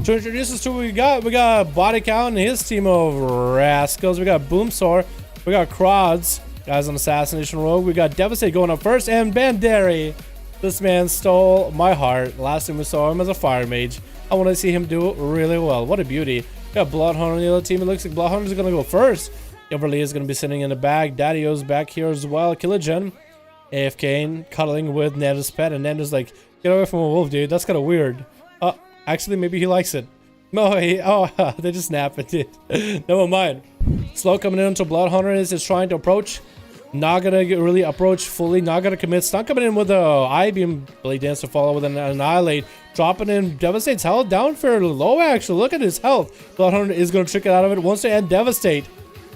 To introduce us to what we got Body Count and his team of rascals. We got Boomsaur, we got Crods, guys on Assassination Rogue. We got Devastate going up first, and Banderi. This man stole my heart. Last time we saw him as a fire mage. I want to see him do really well. What a beauty. We got Bloodhound on the other team. It looks like Bloodhound is going to go first. Everly is going to be sitting in the bag. Daddy-O's back here as well. Killagen, AFK, cuddling with Nando's pet, and Nando's like, get away from a wolf, dude. That's kind of weird. Actually, maybe he likes it. No, they just snap it, dude. Never mind. Slow coming in until Bloodhunter is trying to approach. Not gonna really approach fully. Not gonna commit. Stun coming in with a I-beam. Blade Dance to follow with an Annihilate. Dropping in. Devastate's health down fairly low, actually. Look at his health. Bloodhunter is gonna trick it out of it. Wants to end Devastate.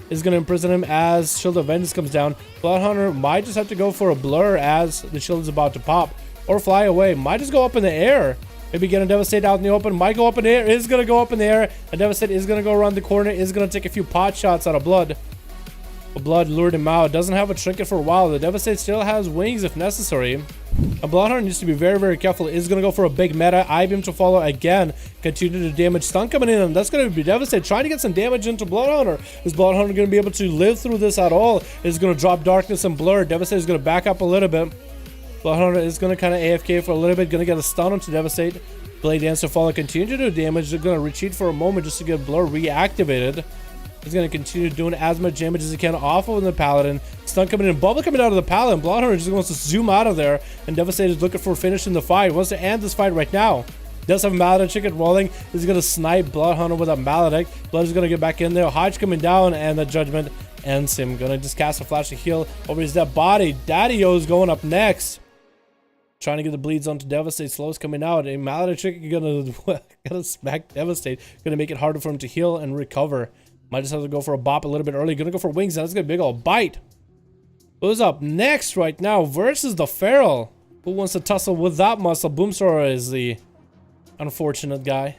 Is gonna imprison him as Shield of Vengeance comes down. Bloodhunter might just have to go for a blur as the shield is about to pop. Or fly away. Might just go up in the air. Maybe get a Devastate out in the open. Might go up in the air. Is going to go up in the air. And Devastate is going to go around the corner. Is going to take a few pot shots out of Blood. But Blood lured him out. Doesn't have a trinket for a while. The Devastate still has wings if necessary. And Bloodhunter needs to be very, very careful. Is going to go for a big meta. I-beam to follow again. Continue to damage. Stun coming in. And that's going to be Devastate. Trying to get some damage into Bloodhunter. Is Bloodhunter going to be able to live through this at all? Is going to drop Darkness and Blur. Devastate is going to back up a little bit. Bloodhunter is going to kind of AFK for a little bit. Going to get a stun onto Devastate. Blade Dance to follow, continue to do damage. They're going to retreat for a moment just to get Blur reactivated. He's going to continue doing as much damage as he can off of the Paladin. Stun coming in, Bubble coming out of the Paladin. Bloodhunter just wants to zoom out of there. And Devastate is looking for finishing the fight. Wants to end this fight right now. Does have Maledict chicken rolling. He's going to snipe Bloodhunter with a Maledict. Blood is going to get back in there. Hodge coming down, and the Judgment ends him. Going to just cast a flash to heal over his dead body. Daddy-O is going up next. Trying to get the bleeds onto Devastate. Slow's coming out. A Maledict chick gonna smack Devastate. Gonna make it harder for him to heal and recover. Might just have to go for a bop a little bit early. Gonna go for wings. And that's gonna be a big old bite. Who's up next right now versus the Feral? Who wants to tussle with that muscle? Boomsaur is the unfortunate guy.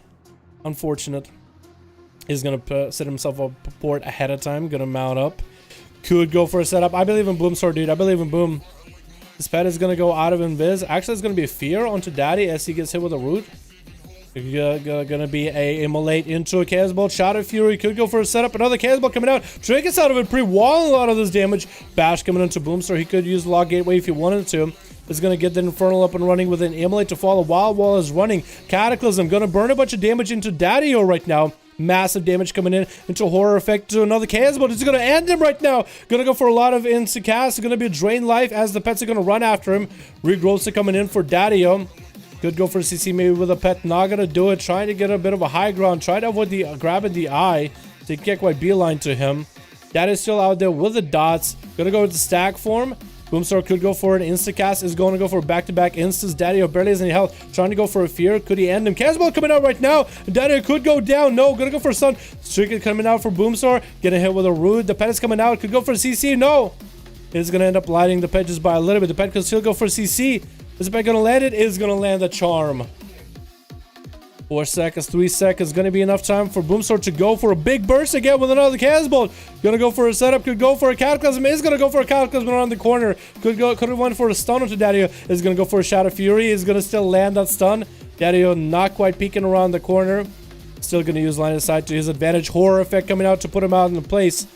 Unfortunate. He's gonna set himself up port ahead of time. Gonna mount up. Could go for a setup. I believe in Boomsaur, dude. I believe in Boom. This pet is going to go out of invis. Actually, it's going to be a fear onto Daddy as he gets hit with a root. Going to be a immolate into a Chaos Bolt. Shadow Fury could go for a setup. Another Chaos Bolt coming out. Trinkets out of it, pre-walling a lot of this damage. Bash coming into Boomstar. He could use the Log Gateway if he wanted to. Is going to get the Infernal up and running with an immolate to follow. Wild Wall is running. Cataclysm going to burn a bunch of damage into Daddy-O right now. Massive damage coming in into Horror Effect to another Chaos Bolt. It's going to end him right now. Going to go for a lot of instant cast. It's going to be a drain life as the pets are going to run after him. Regrowths are coming in for Daddy-O. Could go for a CC maybe with a pet. Not going to do it. Trying to get a bit of a high ground. Try to avoid the grabbing the eye. So you can't quite beeline to him. Daddy's still out there with the dots. Going to go with the stack form. Boomstar could go for an insta-cast, is going to go for back-to-back instants. Daddy-O barely has any health, trying to go for a fear. Could he end him? Casball coming out right now. Daddy-O could go down. No, gonna go for a stun. Stricken coming out for Boomstar, getting hit with a root. The pet is coming out, could go for a CC. No, it's gonna end up lighting the pet just by a little bit. The pet could still go for a CC. Is the pet gonna land it? Is gonna land the charm. 4 seconds, 3 seconds, gonna be enough time for Boomstar to go for a big burst again with another Casbolt. Gonna go for a setup, could go for a Cataclysm, is gonna go for a Cataclysm around the corner. Could have went for a stun onto Daddy-O, is gonna go for a Shadow Fury, is gonna still land that stun. Daddy-O not quite peeking around the corner. Still gonna use line of sight to his advantage. Horror Effect coming out to put him out in place.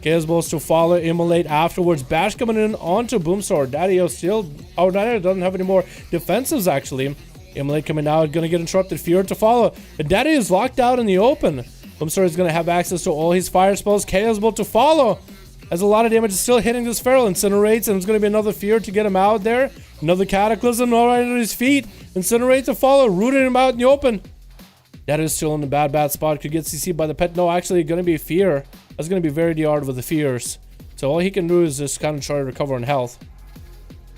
Chaosbolts to follow, immolate afterwards. Bash coming in onto Boomstar. Daddy-O still, oh, Daddy-O doesn't have any more defensives actually. Immolate coming out, gonna get interrupted. Fear to follow. And Daddy is locked out in the open. Boomstar is gonna have access to all his fire spells. Chaos Bolt to follow. As a lot of damage is still hitting this Feral. Incinerates, and it's gonna be another Fear to get him out there. Another Cataclysm right under his feet. Incinerate to follow, rooting him out in the open. Daddy is still in the bad spot. Could get CC by the pet. No, actually gonna be a Fear. That's gonna be very hard with the Fears. So all he can do is just kind of try to recover on health.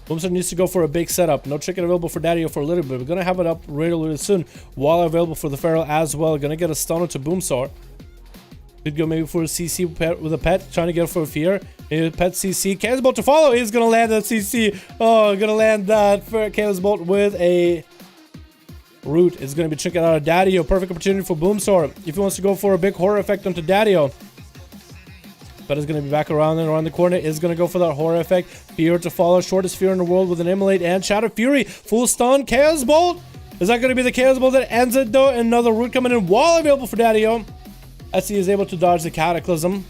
Boomstar needs to go for a big setup. No chicken available for Daddy-O for a little bit. We're going to have it up really soon. Wall available for the Feral as well. Going to get a stun to Boomstar. Could go maybe for a CC pet with a pet, trying to get for a fear. Maybe pet CC. Chaos Bolt to follow. He's gonna land that CC. Oh, gonna land that for Chaos Bolt with a root. Is gonna be checking out a Daddio. Perfect opportunity for Boomsor if he wants to go for a big horror effect onto Daddio. But is going to be back around and around the corner. Is going to go for that horror effect. Fear to follow. Shortest fear in the world with an Immolate and Shadow Fury. Full stun. Chaos Bolt. Is that going to be the Chaos Bolt that ends it though? Another root coming in. Wall available for Daddio. As he is able to dodge the Cataclysm.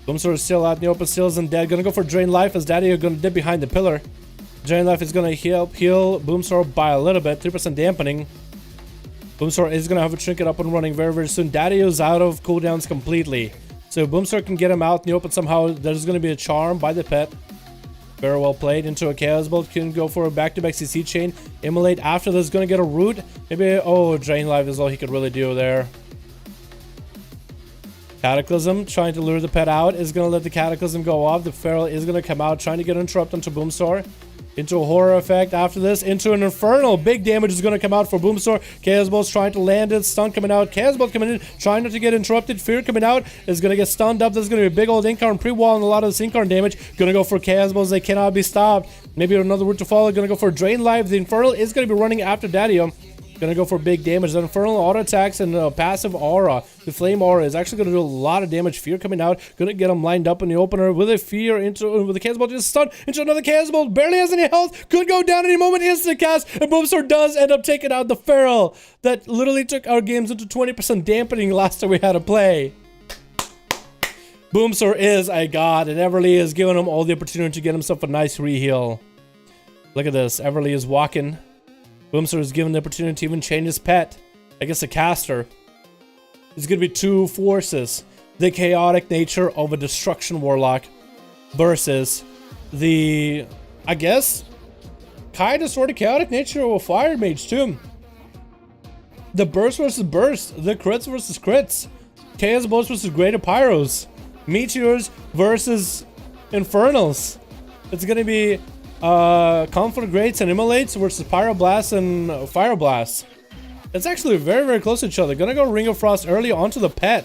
Boomsor is still out in the open. Still isn't dead. Going to go for Drain Life as Daddio going to dip behind the pillar. Drain Life is going to help heal Boomsor by a little bit. 3% dampening. Boomsor is going to have a trinket up and running very, very soon. Daddio is out of cooldowns completely. So Boomsor can get him out in the open somehow. There's going to be a charm by the pet. Very well played into a Chaos Bolt. Can go for a back-to-back CC chain. Immolate after this. Going to get a root. Maybe, oh, Drain Life is all he could really do there. Cataclysm trying to lure the pet out. Is going to let the Cataclysm go off. The Feral is going to come out. Trying to get interrupt onto Boomsor. Into a horror effect after this. Into an infernal. Big damage is going to come out for Boomsor. Chaos Bolt's trying to land it. Stun coming out. Chaos Bolt coming in. Trying not to get interrupted. Fear coming out. Is going to get stunned up. There's going to be a big old Incarn pre-wall and a lot of this Incarn damage. Going to go for Chaos Bolts. They cannot be stopped. Maybe another route to follow. Going to go for Drain Life. The Infernal is going to be running after Daddio. Gonna go for big damage. The Infernal auto attacks and passive aura. The Flame aura is actually gonna do a lot of damage. Fear coming out. Gonna get him lined up in the opener with a Fear into with the Chaos Bolt. Just stun into another Chaos Bolt. Barely has any health. Could go down any moment. Instant cast. And Boomsor does end up taking out the Feral. That literally took our games into 20% dampening last time we had to play. Boomsor is a god, and Everly is giving him all the opportunity to get himself a nice re-heal. Look at this. Everly is walking. Boomsor is given the opportunity to even change his pet. I guess a caster. It's going to be two forces. The chaotic nature of a Destruction Warlock versus the, I guess, kind of sort of chaotic nature of a Fire Mage too. The burst versus burst. The crits versus crits. Chaos Bolts versus Greater Pyros. Meteors versus Infernals. It's going to be Conflagrates and Immolates versus Pyroblasts and Fire Blasts. It's actually very, very close to each other. Gonna go Ring of Frost early onto the pet.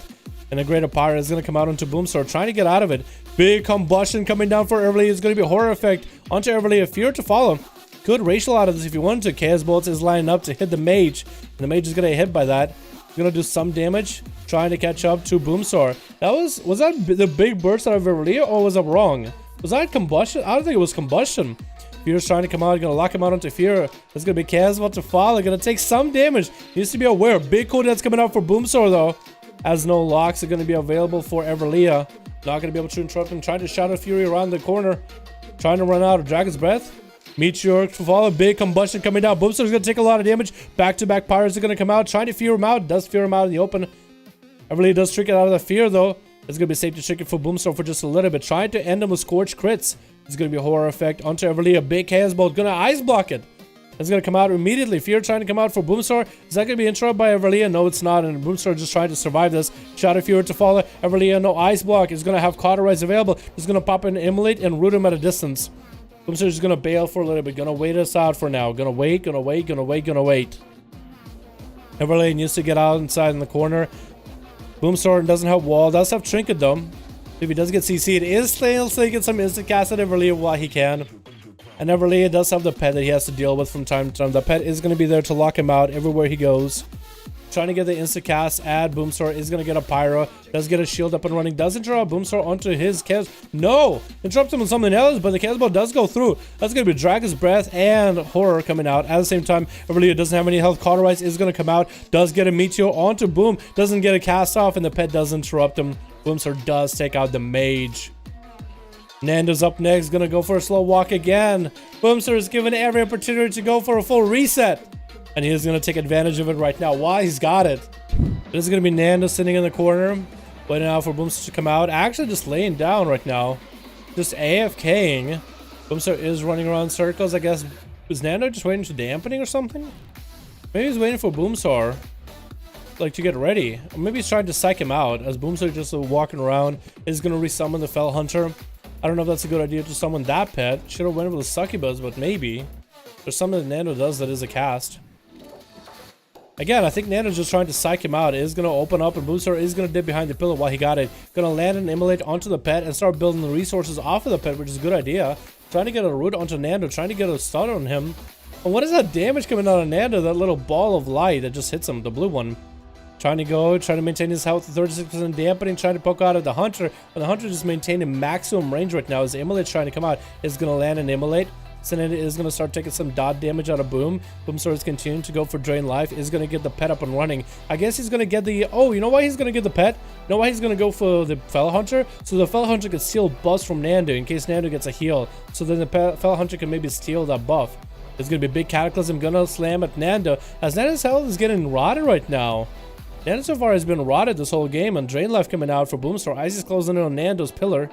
And the Greater Pyro is gonna come out onto Boomsor, trying to get out of it. Big combustion coming down for Everly. It's gonna be a horror effect onto Everly. A Fear to follow. Could racial out of this if you wanted to. Chaos Bolts is lining up to hit the Mage. And the Mage is gonna get hit by that. Gonna do some damage, trying to catch up to Boomsor. That was that the big burst out of Everly, or was that wrong? Was that combustion? I don't think it was combustion. Fear's trying to come out. Gonna lock him out onto Fear. There's gonna be Chaos Bolt to follow. Gonna take some damage. Needs to be aware. Big cooldowns coming out for Boomsor though. As no locks are gonna be available for Everly. Not gonna be able to interrupt him. Trying to Shadow Fury around the corner. Trying to run out of Dragon's Breath. Meteor to follow. Big combustion coming down. Boomsor's gonna take a lot of damage. Back-to-back Pyros are gonna come out. Trying to fear him out. Does fear him out in the open. Everly does trick it out of the fear though. It's gonna be safe to trick it for Boomsor for just a little bit. Trying to end him with Scorch crits. It's gonna be a horror effect onto Everly. A big Chaos Bolt. Gonna ice block it. It's gonna come out immediately. Fear trying to come out for Boomsor. Is that gonna be interrupted by Everly? No, it's not. And Boomsor just trying to survive this. Shadow Fury to follow. Everly, no ice block. Is gonna have Cauterize available. He's gonna pop in Immolate and root him at a distance. Boomsor is gonna bail for a little bit. Gonna wait us out for now. Gonna wait. Everly needs to get out inside in the corner. Boomsor doesn't have wall. Does have Trinket though. If he does get CC'd, is still taking some instant cast at Everly while he can. And Everly does have the pet that he has to deal with from time to time. The pet is going to be there to lock him out everywhere he goes. Trying to get the instant cast at Boomsor. Is going to get a Pyro. Does get a shield up and running. Does interrupt Boomsor onto his Chaos. No! Interrupts him on something else, but the Chaos Ball does go through. That's going to be Dragon's Breath and Horror coming out. At the same time, Everly doesn't have any health. Cauterize is going to come out. Does get a Meteor onto Boom. Doesn't get a cast off, and the pet does interrupt him. Boomsor does take out the Mage. Nando's up next, gonna go for a slow walk again. Boomsor is given every opportunity to go for a full reset. And he is gonna take advantage of it right now. Why? He's got it. This is gonna be Nando sitting in the corner, waiting out for Boomsor to come out. Actually just laying down right now. Just AFKing. Boomsor is running around circles, I guess. Is Nando just waiting for dampening or something? Maybe he's waiting for Boomsor, like, to get ready. Or maybe he's trying to psych him out as Boomsor just walking around. Is gonna resummon the Fell Hunter. I don't know if that's a good idea to summon that pet. Should have went with the Succubus, but maybe. There's something that Nando does that is a cast. Again, I think Nando's just trying to psych him out. It is going to open up, and Boomstar is going to dip behind the pillar while he got it. Going to land and immolate onto the pet and start building the resources off of the pet, which is a good idea. Trying to get a root onto Nando, trying to get a stun on him. And what is that damage coming out of Nando? That little ball of light that just hits him, the blue one. Trying to maintain his health at 36% dampening, trying to poke out at the Hunter. But the Hunter just maintaining maximum range right now as the Immolate's trying to come out. Is going to land and immolate. Senate is going to start taking some dot damage out of Boom. Boomstar is continuing to go for Drain Life. Is going to get the pet up and running. I guess he's going to get the... Oh, you know why he's going to get the pet? You know why he's going to go for the Fellow Hunter? So the Fellow Hunter can steal buffs from Nando in case Nando gets a heal. So then the Fellow Hunter can maybe steal that buff. There's going to be a big Cataclysm going to slam at Nando. As Nando's health is getting rotted right now. Nando so far has been rotted this whole game. And Drain Life coming out for Boomstar. Ice is closing in on Nando's pillar.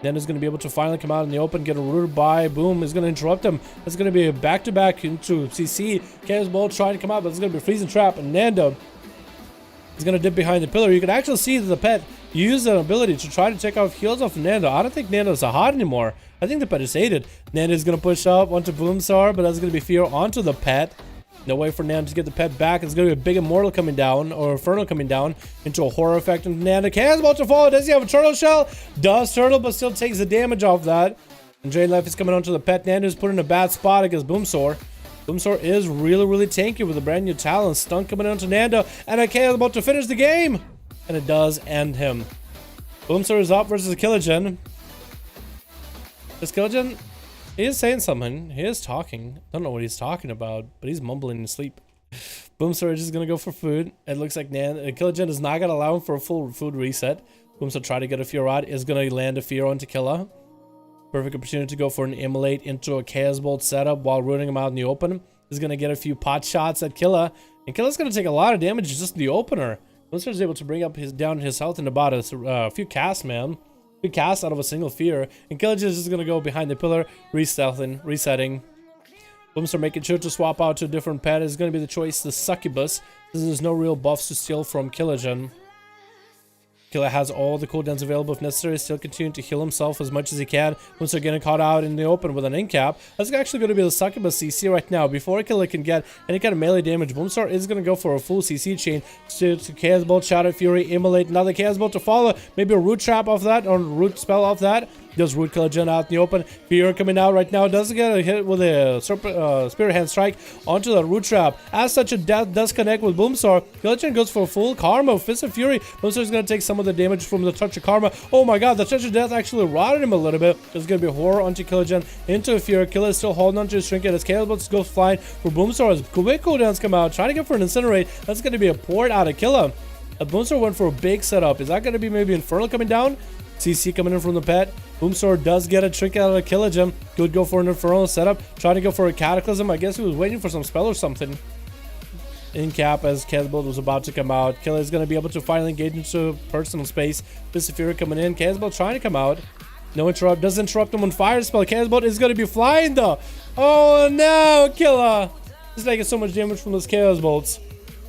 Nando's going to be able to finally come out in the open, get a rooted by. Boom is going to interrupt him. It's going to be a back-to-back into CC. Chaos Bolt trying to come out, but it's going to be a freezing trap. And Nando is going to dip behind the pillar. You can actually see that the pet used an ability to try to take off heals off Nando. I don't think Nando's a hot anymore. I think the pet is aided. Nando is going to push up onto Boomstar, but that's going to be fear onto the pet. No way for Nando to get the pet back. It's going to be a big Immortal coming down, or Inferno coming down into a Horror effect. And Nando is about to fall. Does he have a Turtle Shell? Does Turtle, but still takes the damage off that. And Drain Life is coming onto the pet. Nando is put in a bad spot against Boomstar. Boomstar is really tanky with a brand new talent. Stun coming onto Nando. And is about to finish the game. And it does end him. Boomstar is up versus Killigen. This Killigen... He is saying something. He is talking. Don't know what he's talking about, but he's mumbling in sleep. Boomstar is just gonna go for food. It looks like Killigen is not gonna allow him for a full food reset. Boomstar try to get a fear out. Is gonna land a fear onto Killa. Perfect opportunity to go for an immolate into a Chaos Bolt setup while rooting him out in the open. Is gonna get a few pot shots at Killa, and Killa's gonna take a lot of damage just in the opener. Boomstar is able to bring up down his health in about a few casts, man. Big cast out of a single fear, and Killigen is just gonna go behind the pillar, resetting. Boomstar making sure to swap out to a different pet is gonna be the choice, the Succubus. There's no real buffs to steal from Killigen. Killa has all the cooldowns available if necessary, still continuing to heal himself as much as he can. Boomstar getting caught out in the open with an incap. That's actually going to be the Succubus CC right now. Before Killa can get any kind of melee damage, Boomstar is going to go for a full CC chain to Chaos Bolt, Shadow Fury, Immolate, another Chaos Bolt to follow. Maybe a Root Trap off that, or Root Spell off that. Does root Killigen out in the open. Fear coming out right now. Doesn't get a hit with a Spirit Hand Strike onto the Root Trap. As such, a death does connect with Boomstar. Killigen goes for a full Karma. Fist of Fury. Boomstar is going to take some of the damage from the Touch of Karma. Oh my god, the Touch of Death actually rotted him a little bit. There's going to be Horror onto Killigen into a Fury. Killa is still holding onto his Trinket as Chaos Bolt goes flying for Boomstar. As quick cooldowns come out, trying to get for an Incinerate. That's going to be a port out of Killa. Boomstar went for a big setup. Is that going to be maybe Inferno coming down? CC coming in from the pet. Boomstar does get a Trinket out of Killigen. Could go for an Inferno setup. Trying to go for a Cataclysm. I guess he was waiting for some spell or something. In cap as Chaos Bolt was about to come out. Killa is going to be able to finally engage into personal space. Fist of Fury coming in. Chaos Bolt trying to come out. No interrupt. Doesn't interrupt him on Fire Spell. Chaos Bolt is going to be flying though. Oh no, Killa. He's taking so much damage from those Chaos Bolts.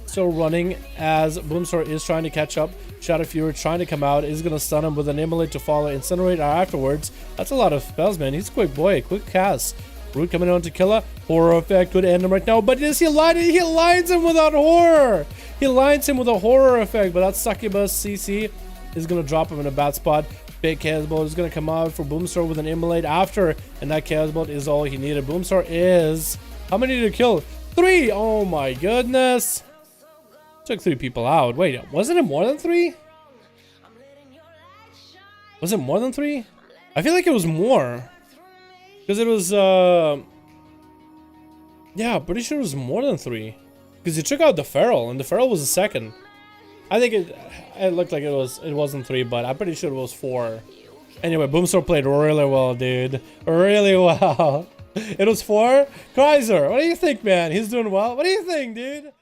Still running as Boomstar is trying to catch up. Shadow Fury trying to come out. Is going to stun him with an Immolate to follow. Incinerate afterwards. That's a lot of spells, man. He's a quick boy. Quick cast. Root coming on to Killa. Horror effect could end him right now. But does he line it? He lines him without horror. He lines him with a horror effect. But that Succubus CC is going to drop him in a bad spot. Big Chaos Bolt is going to come out for Boomstar with an Immolate after. And that Chaos Bolt is all he needed. Boomstar is... How many did he kill? 3! Oh my goodness. Took 3 people out. Wait, wasn't it more than 3? Was it more than 3? I feel like it was more. Because it was, yeah, pretty sure it was more than 3. Because he took out the Feral, and the Feral was the second. I think it looked like it wasn't 3, but I'm pretty sure it was 4. Anyway, Boomstar played really well, dude. Really well. It was 4? Kaiser, what do you think, man? He's doing well? What do you think, dude?